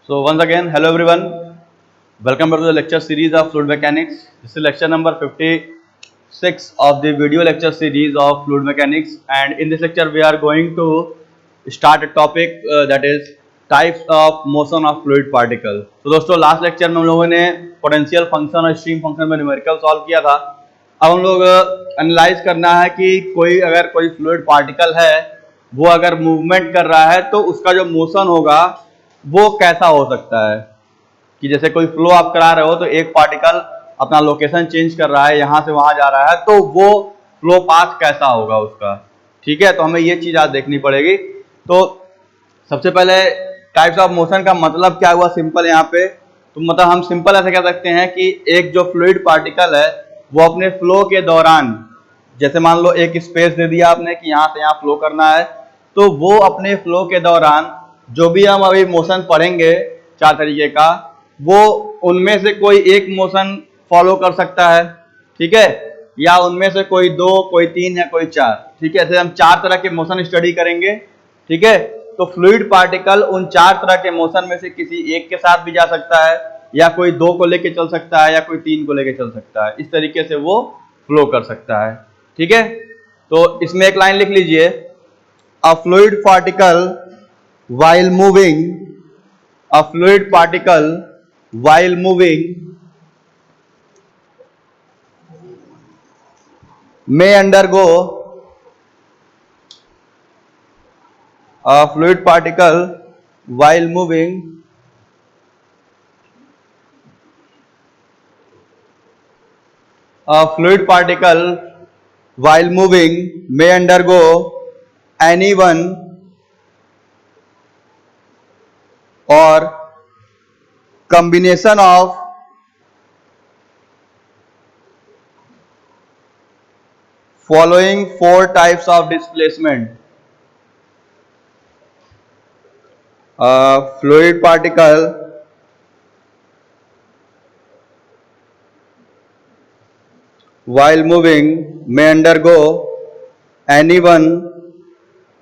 So once again, hello everyone. Welcome back to the lecture series of fluid mechanics. This is lecture number 56 of the video lecture series of fluid mechanics, and in this lecture we are going to start a topic that is types of motion of fluid particle. तो दोस्तों last lecture में हम लोगों ने potential function और stream function में numerical solve किया था. अब हम लोग एनालाइज करना है कि अगर कोई फ्लूइड पार्टिकल है वो अगर मूवमेंट कर रहा है तो उसका जो मोशन होगा वो कैसा हो सकता है. कि जैसे कोई फ्लो आप करा रहे हो तो एक पार्टिकल अपना लोकेशन चेंज कर रहा है, यहां से वहां जा रहा है, तो वो फ्लो पाथ कैसा होगा उसका. ठीक है, तो हमें ये चीज आज देखनी पड़ेगी. तो सबसे पहले टाइप्स ऑफ मोशन का मतलब क्या हुआ सिंपल यहाँ पे. तो मतलब हम सिंपल ऐसे कह सकते हैं कि एक जो फ्लूइड पार्टिकल है वो अपने फ्लो के दौरान, जैसे मान लो एक स्पेस दे दिया आपने कि यहाँ से यहाँ फ्लो करना है, तो वो अपने फ्लो के दौरान जो भी हम अभी मोशन पढ़ेंगे चार तरीके का, वो उनमें से कोई एक मोशन फॉलो कर सकता है. ठीक है, या उनमें से कोई दो, कोई तीन या कोई चार. ठीक है, ऐसे हम चार तरह के मोशन स्टडी करेंगे. ठीक है, तो फ्लूइड पार्टिकल उन चार तरह के मोशन में से किसी एक के साथ भी जा सकता है, या कोई दो को लेके चल सकता है, या कोई तीन को लेके चल सकता है. इस तरीके से वो फ्लो कर सकता है. ठीक है, तो इसमें एक लाइन लिख लीजिए. अ fluid particle while moving a fluid particle while moving may undergo a fluid particle while moving a fluid particle while moving may undergo any one or combination of following four types of displacement. A fluid particle while moving may undergo any one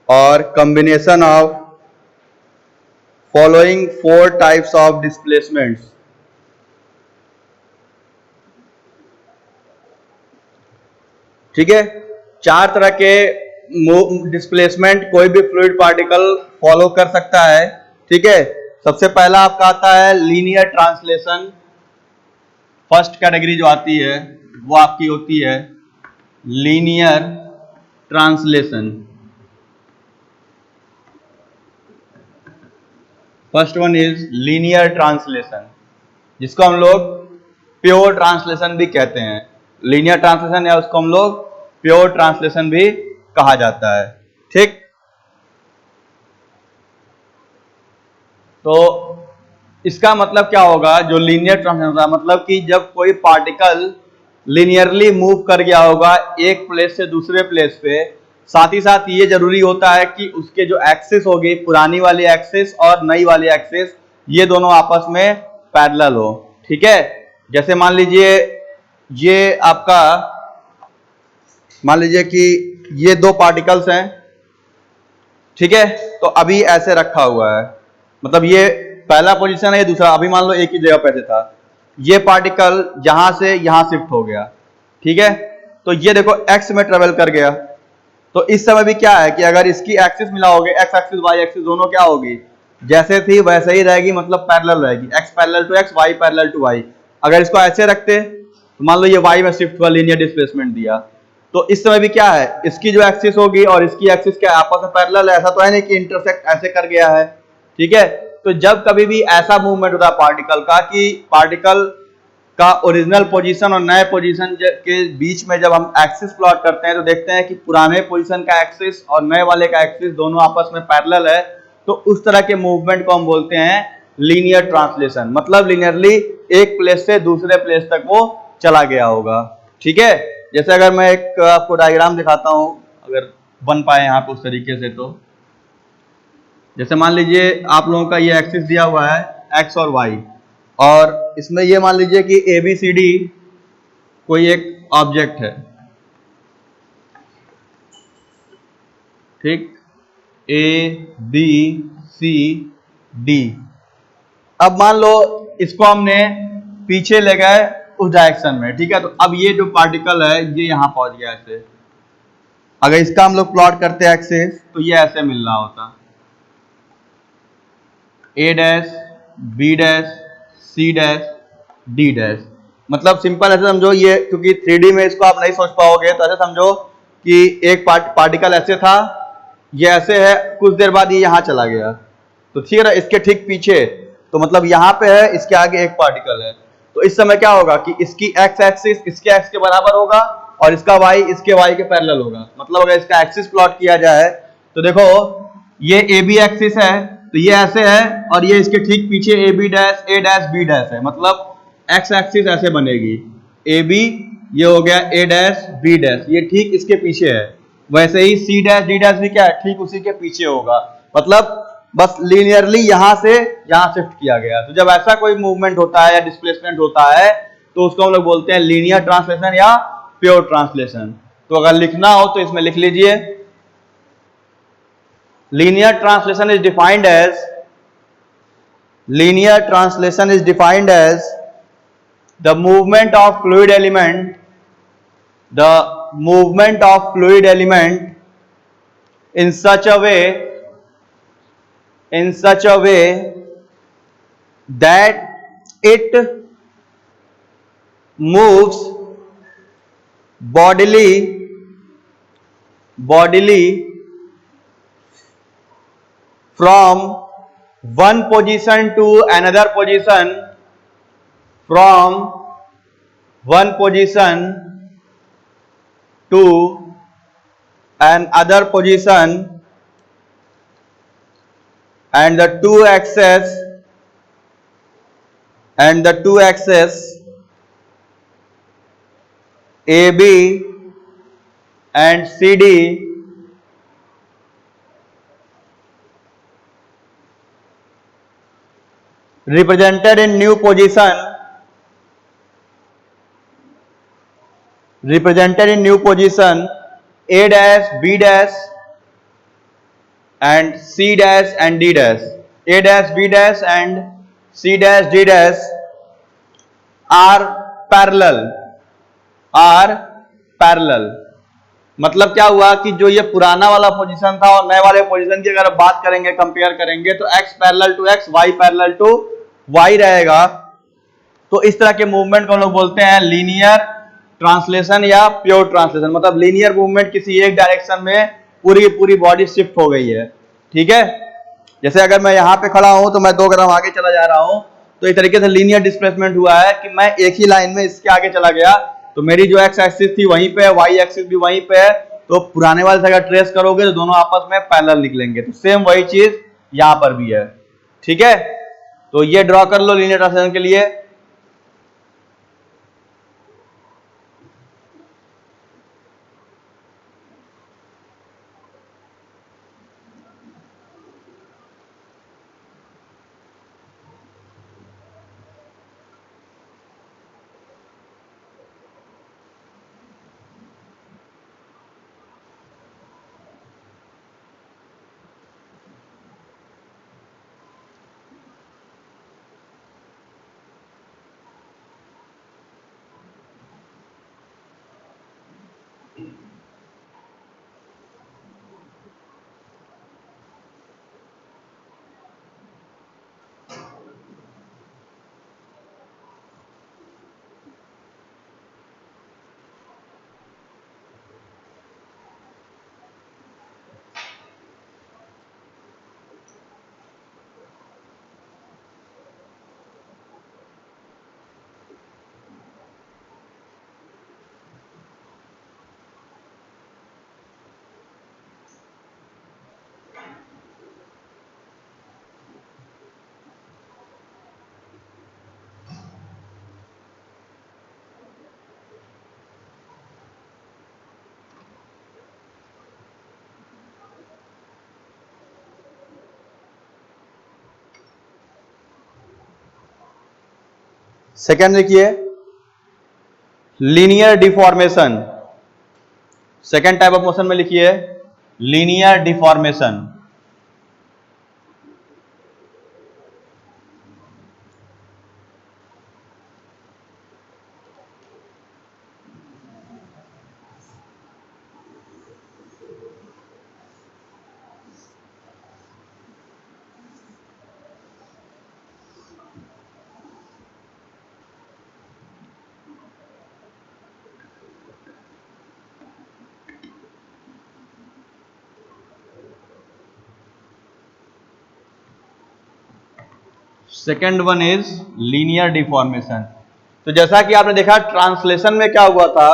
or combination of following four types of displacements. ठीक है, चार तरह के displacement कोई भी fluid particle follow कर सकता है. ठीक है, सबसे पहला आपका आता है लीनियर ट्रांसलेशन. फर्स्ट कैटेगरी जो आती है वो आपकी होती है linear translation. First one is linear translation, जिसको हम लोग प्योर ट्रांसलेशन भी कहते हैं. लीनियर ट्रांसलेशन या उसको हम लोग प्योर ट्रांसलेशन भी कहा जाता है. ठीक, तो इसका मतलब क्या होगा जो लीनियर ट्रांसलेशन होता है, मतलब कि जब कोई पार्टिकल लीनियरली मूव कर गया होगा एक प्लेस से दूसरे प्लेस पे, साथ ही साथ ये जरूरी होता है कि उसके जो एक्सिस होगी, पुरानी वाली एक्सिस और नई वाली एक्सिस, ये दोनों आपस में पैरेलल हो. ठीक है, जैसे मान लीजिए ये आपका, मान लीजिए कि ये दो पार्टिकल्स हैं. ठीक है, तो अभी ऐसे रखा हुआ है, मतलब ये पहला पोजीशन है, ये दूसरा. अभी मान लो एक ही जगह पे से था, ये पार्टिकल यहां से यहां शिफ्ट हो गया. ठीक है, तो ये देखो एक्स में ट्रेवल कर गया. तो इस समय भी क्या है कि अगर इसकी एक्सिस मिलाओगे, एक्स एक्सिस वाई एक्सिस दोनों क्या होगी, जैसे थी वैसे ही रहेगी, मतलब पैरेलल रहेगी. X parallel to X, Y parallel to Y. अगर इसको ऐसे रखते तो मान लो ये वाई में शिफ्ट हुआ, लीनियर डिस्प्लेसमेंट दिया, तो इस समय भी क्या है, इसकी जो एक्सिस होगी और इसकी एक्सिस क्या आपस में पैरेलल है. ऐसा तो है नहीं कि इंटरसेक्ट ऐसे कर गया है. ठीक है, तो जब कभी भी ऐसा मूवमेंट होता है पार्टिकल का कि पार्टिकल का ओरिजिनल पोजीशन और नए पोजीशन के बीच में जब हम एक्सिस प्लॉट करते हैं तो देखते हैं कि पुराने पोजीशन का एक्सिस और नए वाले का एक्सिस दोनों आपस में पैरेलल है. तो उस तरह के मूवमेंट को हम बोलते हैं लीनियर ट्रांसलेशन. मतलब लीनियरली एक प्लेस से दूसरे प्लेस तक वो चला गया होगा. ठीक है, जैसे अगर मैं एक आपको डायग्राम दिखाता हूं, अगर बन पाए यहाँ पे उस तरीके से, तो जैसे मान लीजिए आप लोगों का ये एक्सिस दिया हुआ है एक्स और वाई, और इसमें ये मान लीजिए कि ए बी सी डी कोई एक ऑब्जेक्ट है. ठीक, ए बी सी डी अब मान लो इसको हमने पीछे ले गए उस डायरेक्शन में, ठीक है। तो अब ये जो पार्टिकल है ये यहां पहुंच गया ऐसे। अगर इसका हम लोग प्लॉट करते हैं एक्सिस तो ये ऐसे मिल रहा होता, A dash B dash C dash D dash. मतलब सिंपल ऐसे समझो, ये क्योंकि 3D में इसको आप नहीं सोच पाओगे, तो ऐसे समझो कि एक पार्टिकल ऐसे था, ये ऐसे है, कुछ देर बाद ये यहां चला गया, तो ठीक है ना। इसके ठीक पीछे तो मतलब यहां पे है, इसके आगे एक पार्टिकल है, तो इस समय क्या होगा कि इसकी एक्स एक्सिस इसके एक्स के बराबर होगा और इसका वाई इसके वाई के पैरेलल होगा। मतलब अगर इसका एक्सिस प्लॉट किया जाए तो देखो ये ए बी एक्सिस है, तो ये ऐसे है और ये इसके ठीक पीछे ए डैश बी डैश है। मतलब एक्स एक्सिस ऐसे बनेगी, ए बी ये हो गया ए डैश बी डैश, ये ठीक इसके पीछे है। वैसे ही सी डैश डी डैश भी क्या है, ठीक उसी के पीछे होगा। मतलब बस लीनियरली यहां से यहां शिफ्ट किया गया। तो जब ऐसा कोई मूवमेंट होता है या डिस्प्लेसमेंट होता है तो उसको हम लोग बोलते हैं लीनियर ट्रांसलेशन या प्योर ट्रांसलेशन। तो अगर लिखना हो तो इसमें लिख लीजिए, linear translation is defined as the movement of fluid element in such a way that it moves bodily from one position to another position, to another position, and the two axes AB and CD represented in new position A dash B dash and C dash and D dash, A dash B dash and C dash D dash are parallel। मतलब क्या हुआ कि जो ये पुराना वाला position था और नए वाले पोजीशन की अगर बात करेंगे, कंपेयर करेंगे, तो x parallel to x, y parallel to y रहेगा। तो इस तरह के मूवमेंट को हम लोग बोलते हैं लीनियर ट्रांसलेशन या प्योर ट्रांसलेशन। मतलब लीनियर मूवमेंट, किसी एक डायरेक्शन में पूरी बॉडी शिफ्ट हो गई है, ठीक है। जैसे अगर मैं यहाँ पे खड़ा हूं तो मैं 2 कदम आगे चला जा रहा हूं, तो इस तरीके से लीनियर डिस्प्लेसमेंट हुआ है कि मैं एक ही लाइन में इसके आगे चला गया, तो मेरी जो एक्स एक्सिस थी वहीं पे है, वाई एक्सिस भी वहीं पे है। तो पुराने वाले से अगर ट्रेस करोगे तो दोनों आपस में पैरेलल निकलेंगे। तो सेम वही चीज यहां पर भी है, ठीक है। तो ये ड्रॉ कर लो लीनियर ट्रांसलेशन के लिए। सेकेंड देखिए, linear deformation. Second type of motion में लिखिए linear deformation. Second one is linear deformation. तो जैसा कि आपने देखा ट्रांसलेशन में क्या हुआ था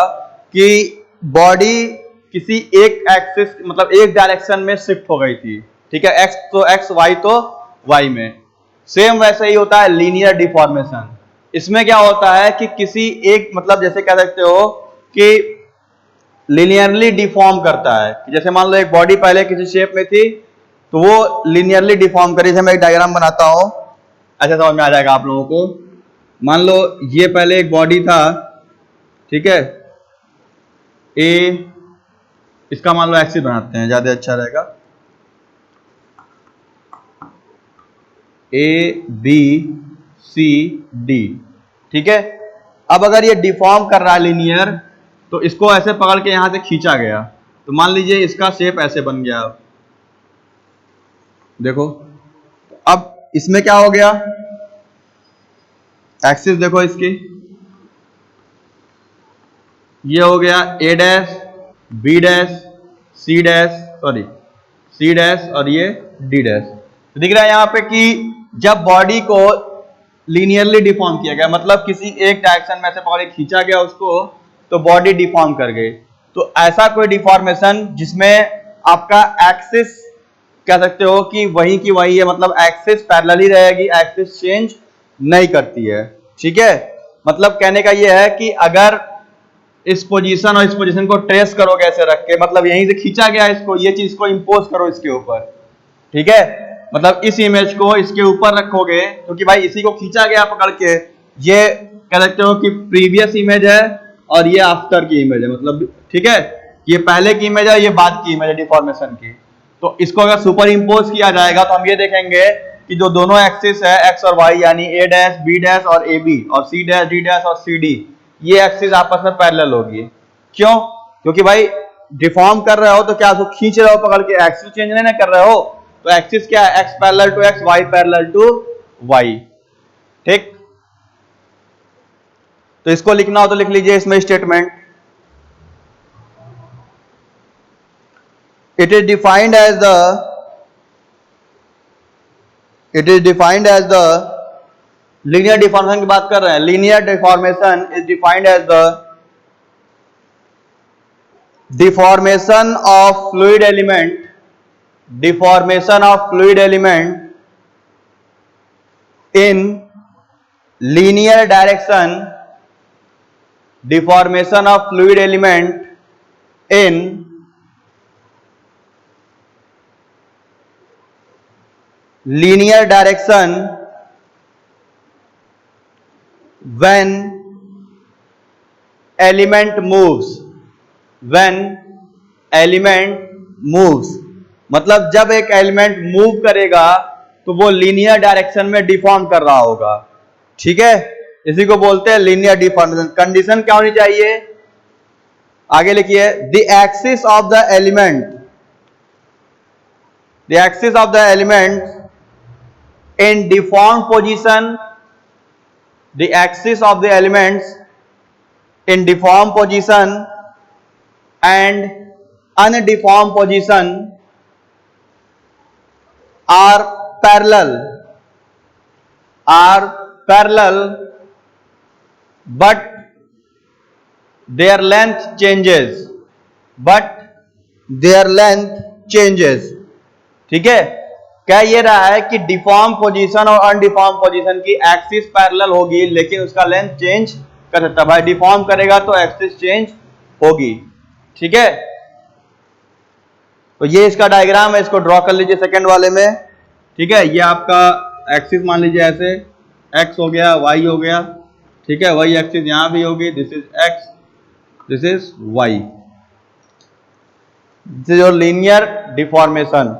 कि बॉडी किसी एक एक्सिस मतलब एक डायरेक्शन में शिफ्ट हो गई थी, ठीक है, एक्स तो एक्स, वाई तो वाई में। सेम वैसे ही होता है लीनियर डिफॉर्मेशन। इसमें क्या होता है कि किसी एक मतलब जैसे कह सकते हो कि लीनियरली डिफॉर्म करता है। जैसे मान लो एक बॉडी पहले किसी शेप में थी तो वो लीनियरली डिफॉर्म करी। जैसे मैं एक डायग्राम बनाता हूं, अच्छा समझ में आ जाएगा आप लोगों को। मान लो ये पहले एक बॉडी था, ठीक है, ए, इसका मान लो एक्सिस बनाते हैं, ज्यादा अच्छा रहेगा। ए बी सी डी, ठीक है। अब अगर ये डिफॉर्म कर रहा है लीनियर, तो इसको ऐसे पकड़ के यहां से खींचा गया, तो मान लीजिए इसका शेप ऐसे बन गया। देखो अब इसमें क्या हो गया, एक्सिस देखो इसकी, ये हो गया A dash B dash C dash, sorry C dash और ये डी डैश। तो दिख रहा है यहां पे कि जब बॉडी को लीनियरली डिफॉर्म किया गया, मतलब किसी एक डायरेक्शन में से पकड़ के खींचा गया उसको, तो बॉडी डिफॉर्म कर गई। तो ऐसा कोई डिफॉर्मेशन जिसमें आपका एक्सिस कह सकते हो कि वही की वही है, मतलब एक्सिस पैरेलल ही रहेगी, एक्सिस चेंज नहीं करती है, ठीक है। मतलब कहने का यह है कि अगर इस पोजीशन और इस पोजीशन को ट्रेस करोगे ऐसे रख के, मतलब यहीं से खींचा गया इसको, ये चीज को इंपोज करो इसके ऊपर, ठीक है, मतलब इस इमेज को इसके ऊपर रखोगे, क्योंकि भाई इसी को खींचा गया पकड़ के। ये कह सकते हो कि प्रीवियस इमेज है और ये आफ्टर की इमेज है, मतलब ठीक है, ये पहले की इमेज है, ये बाद की इमेज है डिफॉर्मेशन की। तो इसको अगर सुपर इंपोज किया जाएगा तो हम ये देखेंगे कि जो दोनों एक्सिस है एक्स और वाई, यानी ए डैश बी डैश और ए बी और सी डैश डी डैश और सी डी, ये एक्सिस आपस में पैरेलल होगी। क्यों? क्योंकि भाई डिफॉर्म कर रहे हो तो क्या उसको खींच रहे हो पकड़ के, एक्सिस चेंज नहीं कर रहे हो। तो एक्सिस क्या है, X parallel to X, Y parallel to Y, ठीक। तो इसको लिखना हो तो लिख लीजिए इसमें statement, it is defined as the linear deformation की बात कर रहे हैं। Linear deformation is defined as the deformation of fluid element, deformation of fluid element in linear direction, deformation of fluid element in linear direction when element moves, when element moves, मतलब जब एक element move करेगा तो वो linear direction में deform कर रहा होगा, ठीक है। इसी को बोलते हैं लीनियर डिफॉर्मेशन। कंडीशन क्या होनी चाहिए, आगे लिखिए, the axis of the element, the axis of the element in deformed position, the axis of the elements in deformed position and undeformed position are parallel, but their length changes, ठीक है। क्या ये रहा है कि डिफॉर्म पोजीशन और अनडिफॉर्म position की axis parallel होगी, लेकिन उसका लेंथ चेंज कर सकता है। भाई डिफॉर्म करेगा तो एक्सिस चेंज होगी, ठीक है। तो ये इसका डायग्राम है, इसको ड्रॉ कर लीजिए सेकंड वाले में, ठीक है। ये आपका एक्सिस मान लीजिए ऐसे, एक्स हो गया, वाई हो गया, ठीक है, वही एक्सिस यहां भी होगी, this is X, this is Y, this is your linear deformation.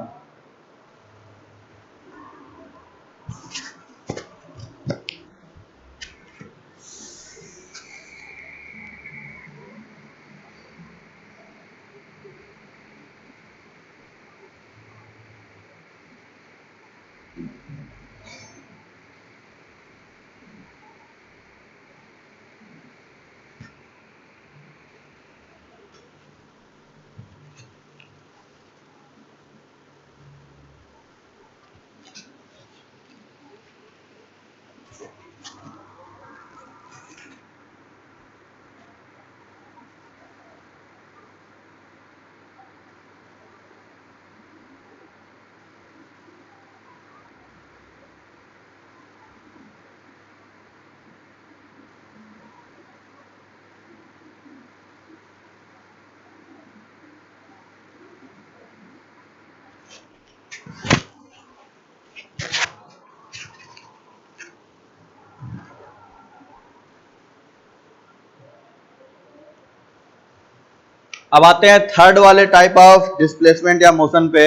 अब आते हैं थर्ड वाले टाइप ऑफ डिस्प्लेसमेंट या मोशन पे,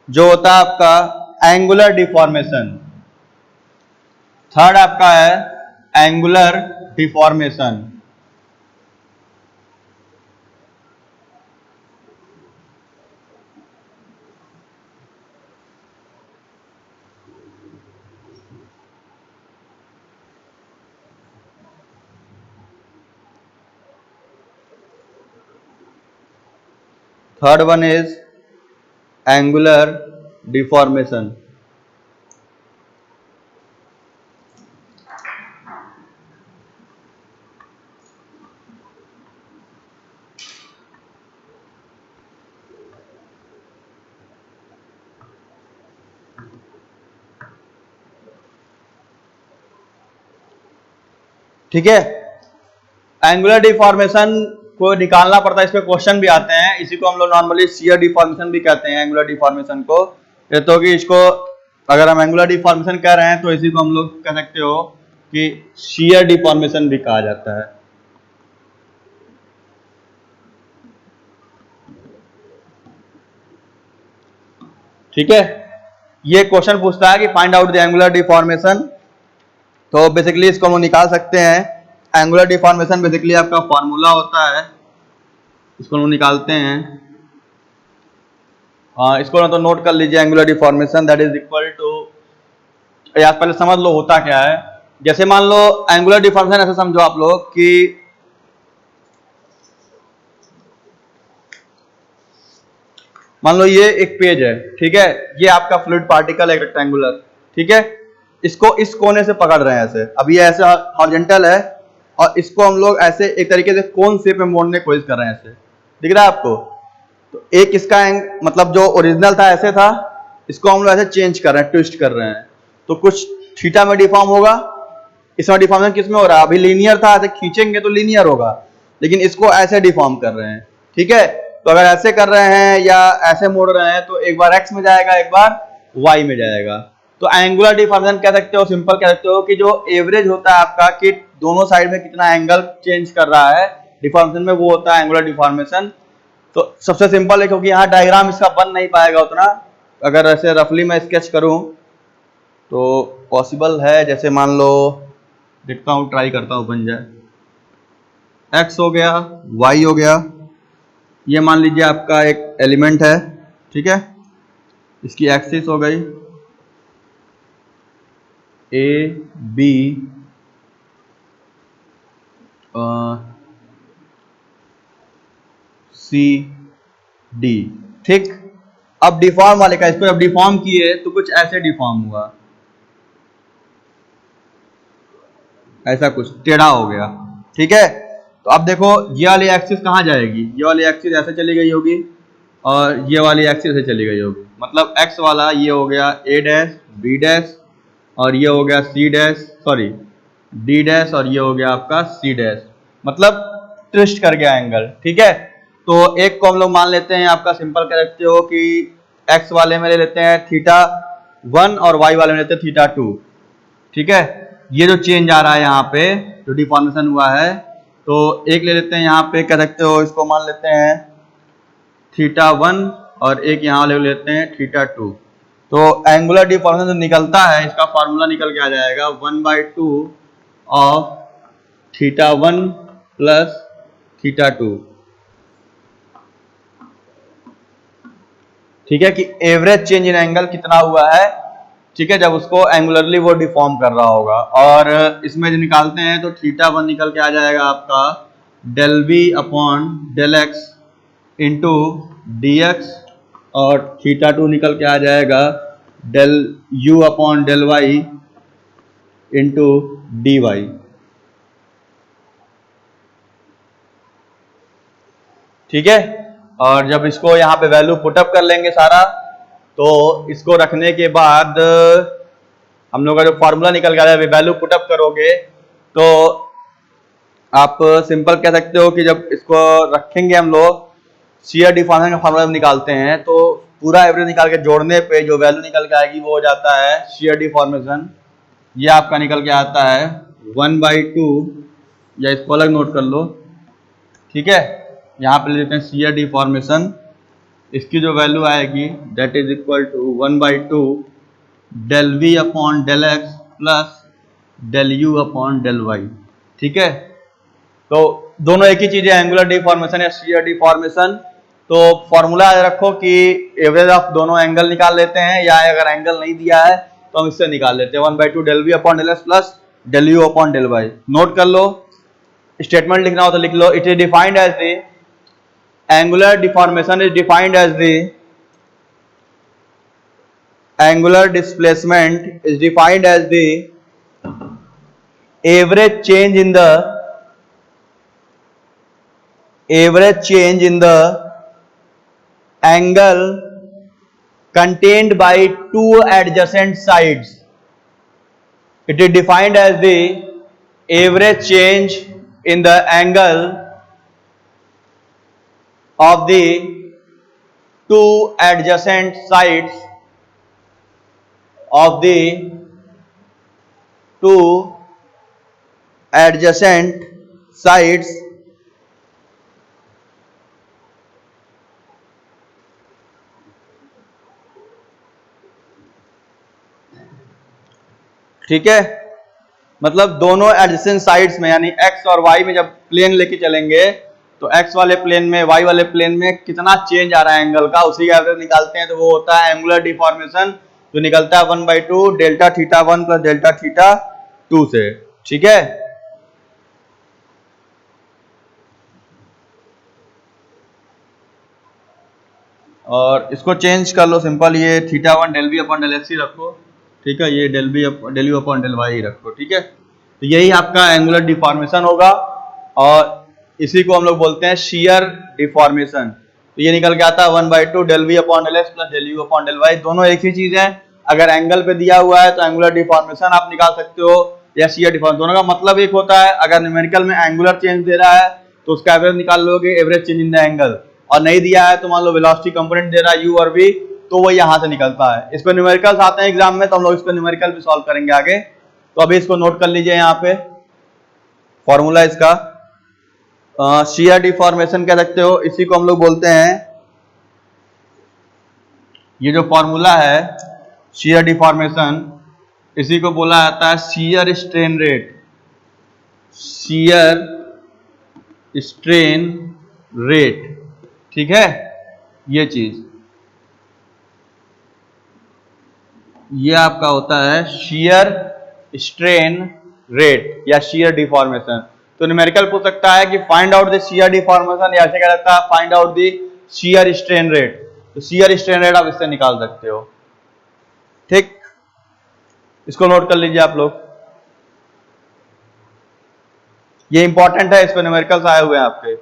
जो होता है आपका एंगुलर डिफॉर्मेशन। थर्ड आपका है angular deformation. Third one is angular deformation. ठीक है, एंगुलर डिफॉर्मेशन को निकालना पड़ता है, इस पे क्वेश्चन भी आते हैं। इसी को हम लोग नॉर्मली शियर डिफॉर्मेशन भी कहते हैं। एंगुलर डिफॉर्मेशन को ये तो कि इसको अगर हम एंगुलर डिफॉर्मेशन कह रहे हैं तो इसी को हम लोग कह सकते हो कि शियर डिफॉर्मेशन भी कहा जाता है। ठीक है, ये क्वेश्चन पूछता है कि find out the angular deformation, तो बेसिकली इसको हम निकाल सकते हैं। एंगुलर डिफॉर्मेशन बेसिकली आपका फॉर्मूला होता है, इसको हम निकालते हैं। इसको ना तो नोट कर लीजिए, angular deformation that is equal to, या पहले समझ लो होता क्या है। जैसे मान लो एंगुलर डिफॉर्मेशन ऐसे समझो आप लोग कि मान लो ये एक पेज है, ठीक है, ये आपका फ्लूइड पार्टिकल है रेक्टेंगुलर, ठीक है, इसको इस कोने से पकड़ रहे हैं ऐसे, अब ये ऐसे हॉरिजॉन्टल है और इसको हम लोग ऐसे एक तरीके से कोन शेप में मोड़ने की कोशिश कर रहे हैं, ऐसे दिख रहा है आपको। तो एक इसका मतलब जो ओरिजिनल था ऐसे था, इसको हम लोग ऐसे चेंज कर रहे हैं, ट्विस्ट कर रहे हैं, तो कुछ थीटा में डिफॉर्म होगा। इसमें डिफॉर्मेशन किस में हो रहा है, अभी लीनियर था, ऐसे खींचेंगे तो लीनियर होगा, लेकिन इसको ऐसे डिफॉर्म कर रहे हैं। ठीक है, तो अगर ऐसे कर रहे हैं या ऐसे मोड़ रहे हैं तो एक बार एक्स में जाएगा, एक बार वाई में जाएगा। तो एंगुलर डिफॉर्मेशन कह सकते हो, सिंपल कह सकते हो कि जो एवरेज होता है आपका कि दोनों साइड में कितना एंगल चेंज कर रहा है डिफॉर्मेशन में, वो होता है एंगुलर डिफॉर्मेशन। तो सबसे सिंपल है, क्योंकि यहाँ डायग्राम इसका बन नहीं पाएगा उतना, अगर ऐसे रफली मैं स्केच करूं तो पॉसिबल है। जैसे मान लो, देखता हूँ, ट्राई करता हूँ बन जाए। एक्स हो गया, वाई हो गया, ये मान लीजिए आपका एक एलिमेंट है, ठीक है, इसकी एक्सिस हो गई ए बी सी डी, ठीक। अब डिफॉर्म वाले का, इसको जब डिफॉर्म किए तो कुछ ऐसे डिफॉर्म हुआ, ऐसा कुछ टेढ़ा हो गया, ठीक है। तो अब देखो ये वाली एक्सिस कहाँ जाएगी, ये वाली एक्सिस ऐसे चली गई होगी और ये वाली एक्सिस ऐसे चली गई होगी, मतलब एक्स वाला ये हो गया ए डैश बी डैश और ये हो गया C dash, sorry D dash, और ये हो गया आपका सी डैश, मतलब ट्विस्ट कर गया एंगल। ठीक है, तो एक को हम लोग मान लेते हैं, आपका सिंपल कह सकते हो कि एक्स वाले में ले लेते हैं थीटा 1 और वाई वाले में लेते हैं थीटा 2। ठीक है, ये जो चेंज आ रहा है यहाँ पे, जो डिफॉर्मेशन हुआ है, तो एक ले लेते हैं यहाँ पे, कह सकते हो इसको मान लेते हैं थीटा 1 और एक यहाँ ले लेते हैं थीटा 2। तो एंगुलर डिफॉर्मेशन जो निकलता है, इसका फॉर्मूला निकल के आ जाएगा 1/2 ऑफ थीटा 1 प्लस थीटा 2। ठीक है, कि एवरेज चेंज इन एंगल कितना हुआ है, ठीक है, जब उसको एंगुलरली वो डिफॉर्म कर रहा होगा। और इसमें जो निकालते हैं तो थीटा 1 निकल के आ जाएगा आपका del V upon del X into D X, और थीटा 2 निकल के आ जाएगा del U upon del Y into D Y. ठीक है, और जब इसको यहाँ पे वैल्यू पुटअप कर लेंगे सारा, तो इसको रखने के बाद हम लोग का जो फॉर्मूला निकल गया है, वैल्यू पुटअप करोगे तो आप सिंपल कह सकते हो कि जब इसको रखेंगे हम लोग, शियर डिफॉर्मेशन का फॉर्मूला निकालते हैं तो पूरा एवरेज निकाल के जोड़ने पे जो वैल्यू निकल के आएगी वो हो जाता है शियर डिफॉर्मेशन। ये आपका निकल के आता है 1/2, या इसको अलग नोट कर लो, ठीक है, यहाँ पे ले लेते हैं शियर डिफॉर्मेशन, इसकी जो वैल्यू आएगी that is equal to 1/2 del V upon del X plus del U upon del Y. ठीक है, तो दोनों एक ही चीज है, एंगुलर डिफॉर्मेशन या शियर डिफॉर्मेशन। तो फॉर्मूला याद रखो कि एवरेज ऑफ दोनों एंगल निकाल लेते हैं, या अगर एंगल नहीं दिया है तो हम इससे निकाल लेते हैं 1/2 del V upon del X plus del U upon del Y. Note कर लो, स्टेटमेंट लिखना हो तो लिख लो। It is defined as the angular deformation is defined as the angular displacement is defined as the average change in the angle contained by two adjacent sides. It is defined as the average change in the angle of the two adjacent sides of the two adjacent sides ठीक है, मतलब दोनों adjacent sides में यानी x और Y में जब plane लेके चलेंगे तो एक्स वाले प्लेन में वाई वाले प्लेन में कितना चेंज आ रहा है एंगल का, उसी का एवरेज निकालते हैं। तो वो होता है एंगुलर डिफॉर्मेशन, जो निकलता है 1/2 delta theta 1 plus delta theta 2 से। ठीक है, और इसको चेंज कर लो सिंपल, ये theta 1 del B upon del X ही रखो। ठीक है, ये del U upon del Y ही रखो। ठीक है, तो यही आपका एंगुलर डिफॉर्मेशन होगा, और इसी को हम लोग बोलते हैं शियर डिफॉर्मेशन। तो ये निकल के आता है 1/2 del V upon del X plus del U upon del Y, दोनों एक ही चीज है। अगर एंगल पे दिया हुआ है तो एंगुलर डिफॉर्मेशन आप निकाल सकते हो या शियर डिफॉर्मेशन, दोनों का मतलब एक होता है। अगर न्यूमेरिकल में एंगुलर चेंज दे रहा है तो उसका एवरेज निकाल लोगे, average change in the angle, और नहीं दिया है तो मान लो वेलोसिटी कंपोनेंट दे रहा है यू और वी, तो वो यहाँ से निकलता है। इस पर न्यूमेरिकल्स आते हैं एग्जाम में, तो हम लोग इसको न्यूमेरिकल भी सॉल्व करेंगे आगे। तो अभी इसको नोट कर लीजिए, यहाँ पे फॉर्मूला इसका शियर डिफॉर्मेशन कह सकते हो, इसी को हम लोग बोलते हैं, ये जो फॉर्मूला है शियर डिफॉर्मेशन, इसी को बोला जाता है shear strain rate. Shear strain rate, ठीक है, ये चीज, ये आपका होता है शियर स्ट्रेन रेट या शियर डिफॉर्मेशन। तो न्यूमेरिकल पूछ सकता है कि find out the shear deformation, या ऐसे कह सकता है find out the shear strain rate. तो शियर स्ट्रेन रेट आप इससे निकाल सकते हो। ठीक, इसको नोट कर लीजिए आप लोग, ये इंपॉर्टेंट है, इस पर न्यूमेरिकल्स आए हुए हैं आपके।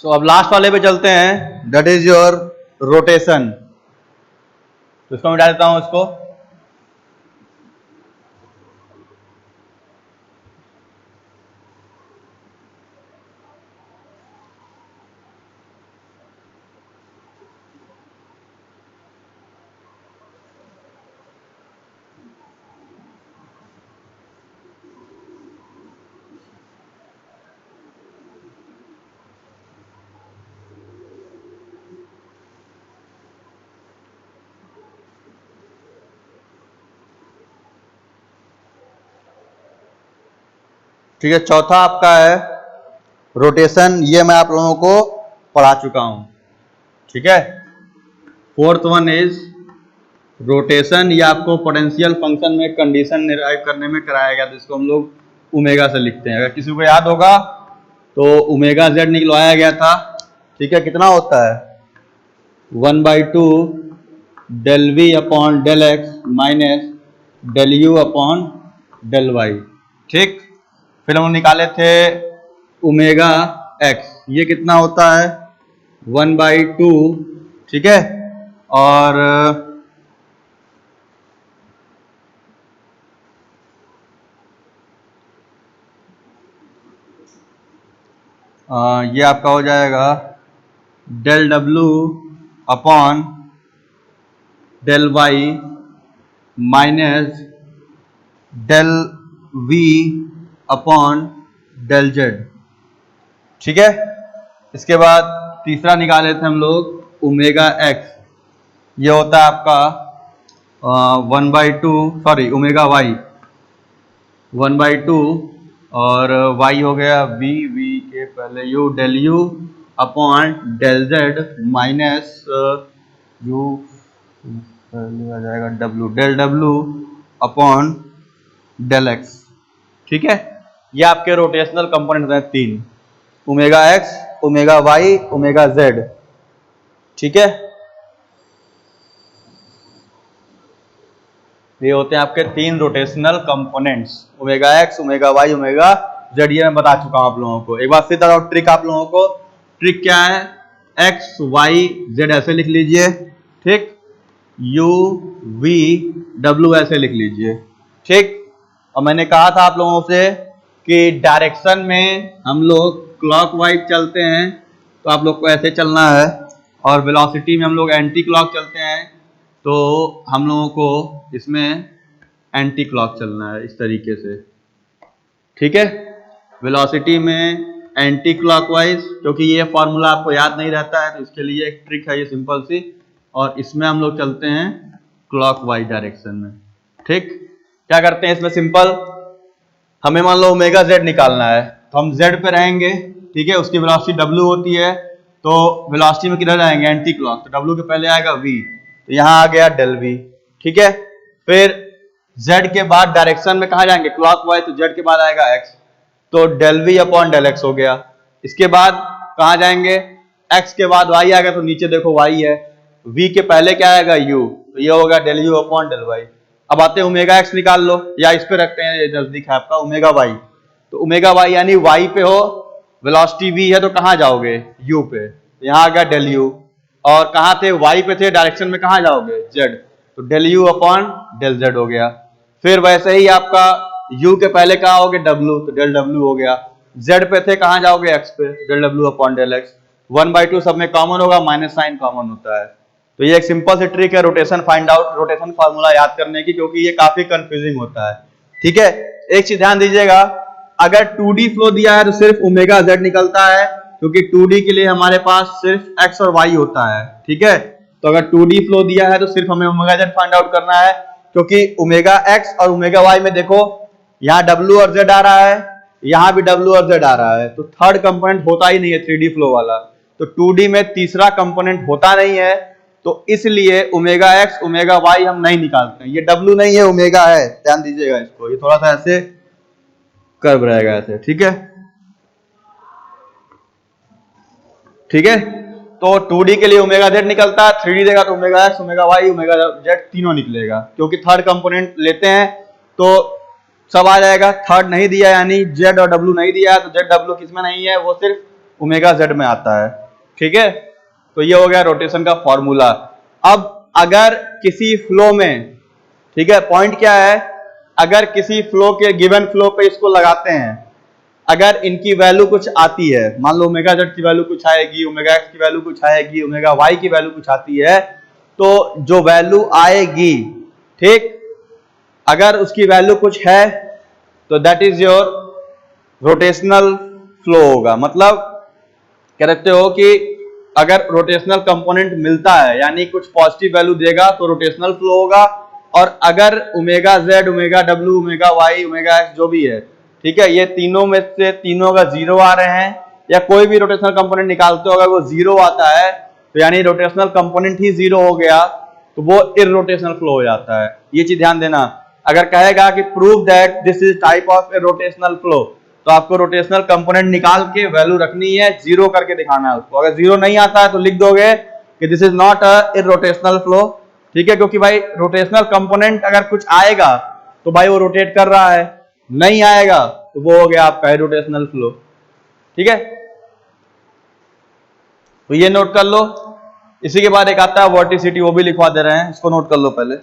सो अब लास्ट वाले पे चलते हैं, दैट इज योर रोटेशन। तो इसको मिटा देता हूं इसको। ठीक है, चौथा आपका है रोटेशन, ये मैं आप लोगों को पढ़ा चुका हूं। ठीक है, फोर्थ वन इज रोटेशन। ये आपको पोटेंशियल फंक्शन में कंडीशन डिराइव करने में कराया गया था, जिसको हम लोग ओमेगा से लिखते हैं। अगर किसी को याद होगा तो ओमेगा जेड निकलवाया गया था। ठीक है, कितना होता है 1/2 del V upon del X minus del U upon del Y. ठीक, फिर हम निकाले थे ओमेगा एक्स, ये कितना होता है 1/2। ठीक है, और ये आपका हो जाएगा del W upon del Y minus del V upon del Z. ठीक है, इसके बाद तीसरा निकाले थे हम लोग ओमेगा एक्स, ये होता है आपका 1/2 सॉरी ओमेगा वाई 1/2 और y हो गया v, v के पहले u del u upon del z minus u पहले आ जाएगा w del w upon del x। ठीक है, ये आपके रोटेशनल कंपोनेंट हैं तीन, omega x, omega y, omega z। ठीक है, ये होते हैं आपके तीन rotational components, omega X, omega Y, omega Z. ये मैं बता चुका हूं आप लोगों को। एक बार फिर बताओ ट्रिक आप लोगों को। ट्रिक क्या है, एक्स वाई जेड ऐसे लिख लीजिए। ठीक, यू वी डब्ल्यू ऐसे लिख लीजिए। ठीक, और मैंने कहा था आप लोगों से कि डायरेक्शन में हम लोग क्लॉकवाइज चलते हैं, तो आप लोग को ऐसे चलना है, और वेलोसिटी में हम लोग एंटी क्लॉक चलते हैं, तो हम लोगों को इसमें एंटी क्लॉक चलना है इस तरीके से। ठीक है, वेलोसिटी में एंटी क्लॉकवाइज, क्योंकि ये फॉर्मूला आपको याद नहीं रहता है तो इसके लिए एक ट्रिक है ये सिंपल सी, और इसमें हम लोग चलते हैं क्लॉकवाइज डायरेक्शन में। ठीक, क्या करते हैं इसमें सिंपल, हमें मान लो ओमेगा जेड निकालना है, तो हम जेड पे रहेंगे। ठीक है, उसकी वेलोसिटी डब्ल्यू होती है, तो वेलोसिटी में किधर जाएंगे एंटी क्लॉक, तो डब्ल्यू के पहले आएगा वी, तो यहाँ आ गया डेल वी। ठीक है, फिर z के बाद डायरेक्शन में कहा जाएंगे क्लॉकवाइज, तो z के बाद आएगा x, तो del V upon del x हो गया। इसके बाद कहा जाएंगे x के बाद y आएगा, तो नीचे देखो y है, v के पहले क्या आएगा u, तो ये होगा del u upon del y। अब आते हैं ओमेगा x निकाल लो, या इस पे रखते हैं, ये नजदीक है आपका ओमेगा y, तो ओमेगा y यानी y पे हो, वेलोसिटी v है तो कहाँ जाओगे u पे, यहाँ आ गया डेल u, और कहाँ थे y पे थे, डायरेक्शन में कहाँ जाओगे z, तो del u upon del z हो गया। फिर वैसे ही आपका u के पहले कहाँ होगे w, तो डेल w हो गया। z पे थे कहाँ जाओगे x पे, del w upon del x। 1/2 सब में कॉमन होगा, माइनस साइन कॉमन होता है। तो ये एक सिंपल सी ट्रिक है rotation find out, rotation formula याद करने की, क्योंकि ये काफी कंफ्यूजिंग होता है। ठीक है, एक चीज ध्यान दीजिएगा, अगर 2D फ्लो दिया है तो सिर्फ ओमेगा z निकलता है, क्योंकि 2D के लिए हमारे पास सिर्फ x और y होता है। ठीक है, तो अगर 2D फ्लो दिया है तो सिर्फ हमें ओमेगा z फाइंड आउट करना है, क्योंकि ओमेगा x और ओमेगा y में देखो यहाँ w और z आ रहा है, यहाँ भी w और z आ रहा है, तो थर्ड कंपोनेंट होता ही नहीं है 3D फ्लो वाला, तो 2D में तीसरा कंपोनेंट होता नहीं है, तो इसलिए ओमेगा x ओमेगा y हम नहीं निकालते हैं। ये w नहीं है, ओमेगा है, ध्यान दीजिएगा इसको, ये थोड़ा सा ऐसे कर्व रहेगा ऐसे। ठीक है, ठीक है, तो 2D के लिए ओमेगा z निकलता है, 3D देगा तो omega x omega y omega z तीनों निकलेगा, क्योंकि थर्ड कंपोनेंट लेते हैं तो सब आ जाएगा। थर्ड नहीं दिया यानी z और w नहीं दिया है, तो z w किसमें नहीं है, वो सिर्फ ओमेगा जेड में आता है। ठीक है, तो ये हो गया रोटेशन का फॉर्मूला। अब अगर किसी फ्लो में, ठीक है, पॉइंट क्या है, अगर किसी फ्लो के गिवन फ्लो पे इसको लगाते हैं, अगर इनकी वैल्यू कुछ आती है, मान लो ओमेगा जेड की वैल्यू कुछ आएगी, ओमेगा एक्स की वैल्यू कुछ आएगी, ओमेगा वाई की वैल्यू कुछ आती है, तो जो वैल्यू आएगी, ठीक, अगर उसकी वैल्यू कुछ है तो that is your rotational flow होगा। मतलब कह सकते हो कि अगर रोटेशनल कंपोनेंट मिलता है यानी कुछ पॉजिटिव वैल्यू देगा तो रोटेशनल फ्लो होगा, और अगर omega Z, omega W, omega Y, omega X जो भी है, ठीक है, ये तीनों में से तीनों अगर जीरो आ रहे हैं या कोई भी रोटेशनल कंपोनेंट निकालते हो अगर वो जीरो आता है तो यानी रोटेशनल कंपोनेंट ही जीरो हो गया, तो वो इररोटेशनल फ्लो हो जाता है। ये चीज ध्यान देना। अगर कहेगा कि prove that this is type of irrotational flow, तो आपको रोटेशनल कंपोनेंट निकाल के वैल्यू रखनी है, जीरो करके दिखाना है उसको। अगर जीरो नहीं आता है तो लिख दोगे कि this is not a irrotational flow. ठीक है, क्योंकि भाई रोटेशनल कंपोनेंट अगर कुछ आएगा तो भाई वो रोटेट कर रहा है, नहीं आएगा तो वो हो गया आपका इररोटेशनल फ्लो। ठीक है, तो ये नोट कर लो। इसी के बाद एक आता है वोर्टिसिटी, वो भी लिखवा दे रहे हैं, इसको नोट कर लो पहले।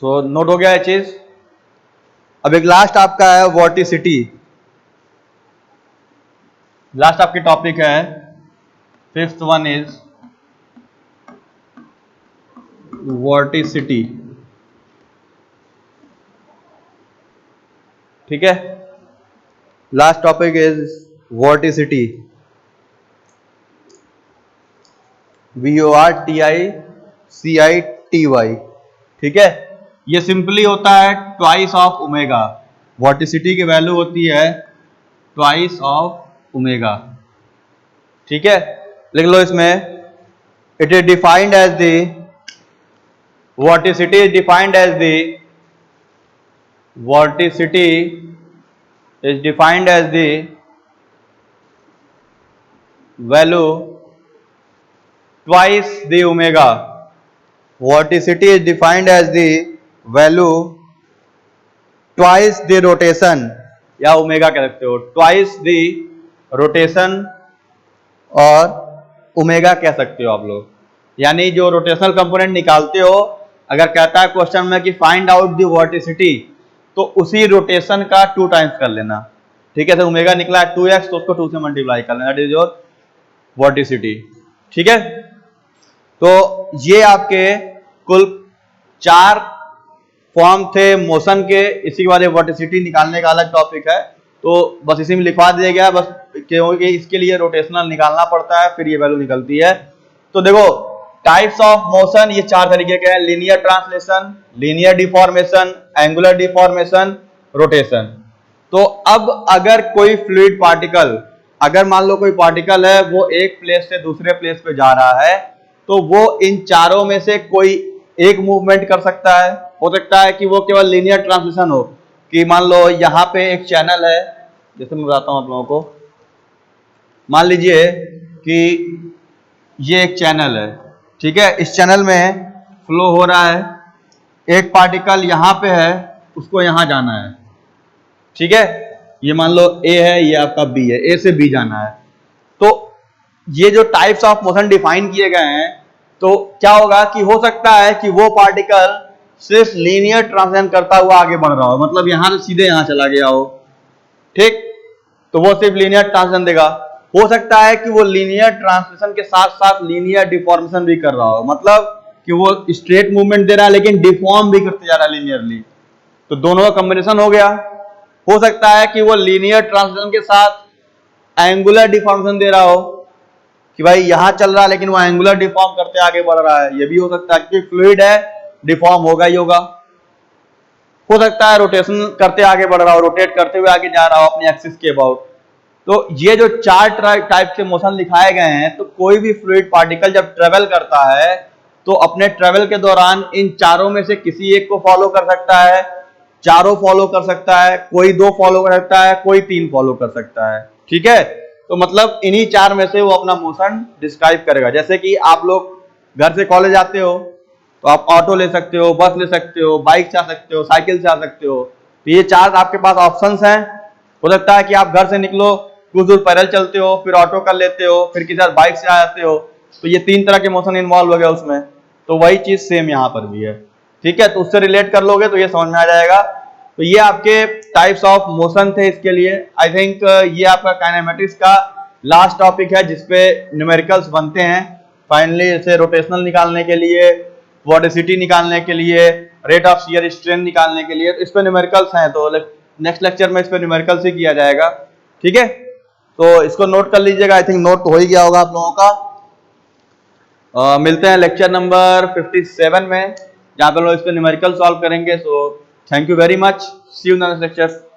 सो नोट हो गया है चीज। अब एक लास्ट आपका है वोर्टिसिटी। लास्ट आपकी टॉपिक है, फिफ्थ वन इज वोर्टिसिटी। ठीक है, last topic is vorticity, VORTICITY। ठीक है, ये सिंपली होता है ट्वाइस ऑफ ओमेगा। वोर्टिसिटी की वैल्यू होती है ट्वाइस ऑफ ओमेगा। ठीक है, लिख लो इसमें, it is defined as the vorticity is defined as the vorticity is defined as the value twice the omega. Vorticity is defined as the value twice the rotation, या omega कह सकते हो, twice the rotation और omega कह सकते हो आप लोग। यानी जो रोटेशनल कंपोनेंट निकालते हो, अगर कहता है क्वेश्चन में कि फाइंड आउट दी वोर्टिसिटी, तो उसी रोटेशन का 2 टाइम्स कर लेना। ठीक है, तो ओमेगा निकला है 2x, तो उसको 2 से मल्टीप्लाई कर लेना, दैट इज योर वोर्टिसिटी। ठीक है, तो ये आपके कुल 4 फॉर्म थे मोशन के। इसी के बाद वोर्टिसिटी निकालने का अलग टॉपिक है, तो बस इसी में लिखवा दिया गया, बस क्योंकि इसके लिए रोटेशनल निकालना पड़ता है, फिर ये वैल्यू निकलती है। तो देखो टाइप्स ऑफ मोशन ये 4 तरीके के हैं, linear translation, linear deformation, angular deformation, rotation. तो अब अगर कोई फ्लूइड पार्टिकल, अगर मान लो कोई पार्टिकल है वो एक प्लेस से दूसरे प्लेस पे जा रहा है, तो वो इन चारों में से कोई एक मूवमेंट कर सकता है। हो सकता है कि वो केवल लीनियर ट्रांसमिशन हो, कि मान लो यहाँ पे एक चैनल है, जैसे मैं बताता हूँ आप लोगों को। मान लीजिए कि ये एक चैनल है, ठीक है, इस चैनल में फ्लो हो रहा है, एक पार्टिकल यहाँ पे है, उसको यहाँ जाना है, ठीक है, ये मान लो ए है, ये आपका बी है, ए से बी जाना है। तो ये जो टाइप्स ऑफ मोशन डिफाइन किए गए हैं, तो क्या होगा कि हो सकता है कि वो पार्टिकल सिर्फ लीनियर ट्रांजिशन करता हुआ आगे बढ़ रहा हो, मतलब यहां से सीधे यहां चला गया हो, ठीक, तो वो सिर्फ लीनियर ट्रांजिशन देगा। हो सकता है कि वो लीनियर ट्रांसमिशन के साथ साथ लीनियर डिफॉर्मेशन भी कर रहा हो, मतलब कि वो स्ट्रेट मूवमेंट दे रहा है लेकिन डिफॉर्म भी करते जा रहा है लीनियरली, तो दोनों का कॉम्बिनेशन हो गया। हो सकता है कि वो लीनियर ट्रांसमिशन के साथ एंगुलर डिफॉर्मेशन दे रहा हो, कि भाई यहां चल रहा है लेकिन वो एंगुलर डिफॉर्म करते आगे बढ़ रहा है, ये भी हो सकता है, क्योंकि फ्लूइड है, डिफॉर्म होगा ही होगा। हो सकता है रोटेशन करते आगे बढ़ रहा हो, रोटेट करते हुए आगे जा रहा हो अपने एक्सिस के अबाउट। तो ये जो चार टाइप के मोशन लिखाए गए हैं, तो कोई भी फ्लूइड पार्टिकल जब ट्रेवल करता है तो अपने ट्रेवल के दौरान इन चारों में से किसी एक को फॉलो कर सकता है, चारों फॉलो कर सकता है, कोई दो फॉलो कर सकता है, कोई तीन फॉलो कर सकता है, ठीक है। तो मतलब इन्हीं चार में से वो अपना मोशन डिस्क्राइब करेगा। जैसे कि आप लोग घर से कॉलेज आते हो तो आप ऑटो ले सकते हो, बस ले सकते हो, बाइक से आ सकते हो, साइकिल से आ सकते हो, तो ये चार आपके पास ऑप्शंस हैं। हो सकता है कि आप घर से निकलो, कुछ दूर पैदल चलते हो, फिर ऑटो कर लेते हो, फिर किसी बाइक से आ जाते हो, तो ये तीन तरह के मोशन इन्वॉल्व हो गया उसमें। तो वही चीज सेम यहाँ पर भी है, ठीक है, तो उससे रिलेट कर लोगे तो ये समझ में आ जाएगा। तो ये आपके टाइप्स ऑफ मोशन थे इसके लिए। आई थिंक ये आपका काइनेमेटिक्स का लास्ट टॉपिक है जिसपे न्यूमेरिकल्स बनते हैं फाइनली, जैसे रोटेशनल निकालने के लिए, वॉडेसिटी निकालने के लिए, रेट ऑफ शियर स्ट्रेन निकालने के लिए, तो इस पे न्यूमेरिकल्स हैं। तो नेक्स्ट लेक्चर में इस पे न्यूमेरिकल्स ही किया जाएगा, ठीक है। तो इसको नोट कर लीजिएगा, आई थिंक नोट हो ही गया होगा आप लोगों का। मिलते हैं लेक्चर नंबर 57 में, जहां पर लोग इस पे न्यूमेरिकल सॉल्व करेंगे। So thank you very much, see you in the next lecture.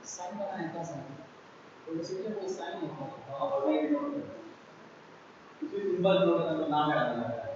Sign बनाया था सर, तो उसी कोई साइन है, सिंबल नोट करना नाम याद